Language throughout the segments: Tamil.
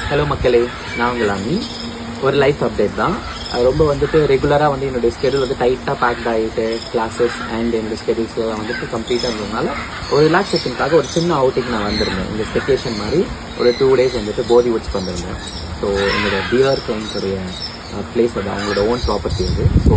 ஹலோ மக்களே, நான் உங்கள் அம்மி. ஒரு லைஃப் அப்டேட் தான். ரொம்ப வந்துட்டு ரெகுலராக வந்து என்னுடைய ஸ்கெடியூல் வந்து டைட்டாக பேக்ட் ஆகிட்டு கிளாஸஸ் அண்ட் என்னுடைய ஸ்கெடியூல்ஸ்லாம் வந்துட்டு கம்ப்ளீட்டாக இருந்ததுனால ஒரு ரிலாக்ஸேஷனுக்காக ஒரு சின்ன அவுட்டிங் நான் வந்திருந்தேன். இந்த ஸ்டெக்கேஷன் மாதிரி ஒரு 2 days வந்துட்டு போதி வச்சு வந்திருந்தேன். ஸோ என்னோட டியர் கிளைண்ட்ஸுடைய பிளேஸ் அது அவங்களோட ஓன் ப்ராப்பர்ட்டி அது. ஸோ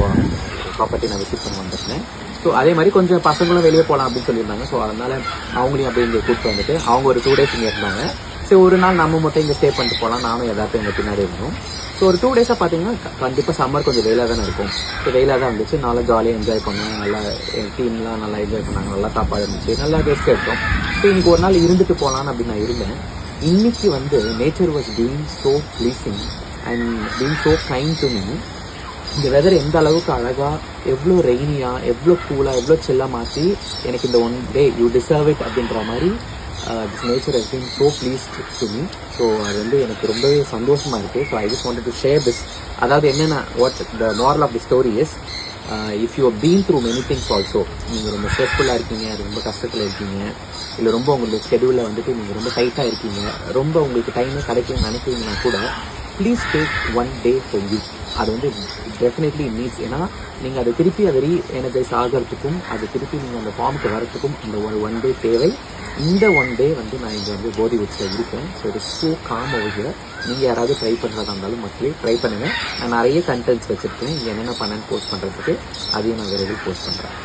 ப்ராப்பர்ட்டி நான் விசிட் பண்ண வந்திருந்தேன். ஸோ அதே மாதிரி கொஞ்சம் பசங்களும் வெளியே போகலாம் அப்படின்னு சொல்லியிருந்தாங்க. ஸோ அதனால் அவங்களையும் அப்படியே இங்கே கூப்பிட்டு வந்துட்டு அவங்க ஒரு 2 days இங்கே இருந்தாங்க. ஸோ ஒரு நாள் நம்ம மட்டும் இங்கே ஸ்டே பண்ணிட்டு போகலாம், நானும் எதாச்சும் எங்கள் பின்னாடி இருந்தோம். ஸோ ஒரு 2 days பார்த்தீங்கன்னா கண்டிப்பாக சம்மர் கொஞ்சம் வெயிலாக தானே இருக்கும். ஸோ வெயிலாக தான் இருந்துச்சு. நல்லா ஜாலியாக என்ஜாய் பண்ணோம். நல்லா என் டீம்லாம் நல்லா என்ஜாய் பண்ணாங்க. நல்லா சாப்பாடு இருந்துச்சு. நல்லா ரெஸ்ட் எடுத்தோம். ஸோ இன்னைக்கு ஒரு நாள் இருந்துட்டு போகலான்னு அப்படின்னு நான் இருந்தேன். இன்னைக்கு வந்து nature was being so pleasing and being so kind to me. இந்த வெதர் எந்த அளவுக்கு அழகாக, எவ்வளோ ரெய்னியாக, எவ்வளோ கூலாக, எவ்வளோ சில்லாக மாற்றி எனக்கு இந்த 1 day யூ டிசர்வ் இட் அப்படின்ற மாதிரி this nature has been so pleased to me. So அது வந்து எனக்கு ரொம்பவே சந்தோஷமாக இருக்குது. So I just wanted to share this. அதாவது என்னென்ன what the moral of the story is, if you been through many things also, நீங்கள் ரொம்ப ஸ்ட்ரெஸ்ஃபுல்லாக இருக்கீங்க, ரொம்ப கஷ்டத்தில் இருக்கீங்க, இல்லை ரொம்ப உங்களுக்கு ஸ்கெடியூலில் வந்துட்டு நீங்கள் ரொம்ப டைட்டாக இருக்கீங்க, ரொம்ப உங்களுக்கு டைமே கிடைக்கும்னு நினைக்கிறீங்கன்னா கூட please take 1 day for you. அது வந்து டெஃபினெட்லி நீட்ஸ். ஏன்னா நீங்கள் அதை திருப்பி அதை எனர்ஜைஸ் ஆகிறதுக்கும் அது திருப்பி நீங்கள் அந்த ஃபார்முக்கு வரத்துக்கும் அந்த ஒரு 1 day தேவை. இந்த 1 day வந்து நான் இங்கே வந்து போதி வச்சுல இருக்கேன். So it is so com over. நீங்கள் யாராவது ட்ரை பண்ணுறதா இருந்தாலும் மக்களே ட்ரை பண்ணுங்கள். நான் நிறைய கண்டென்ட்ஸ் வச்சுருக்கேன் இங்கே என்னென்ன பண்ணேன்னு போஸ்ட் பண்ணுறதுக்கு. அதையும் நான் விரைவில் போஸ்ட் பண்ணுறேன்.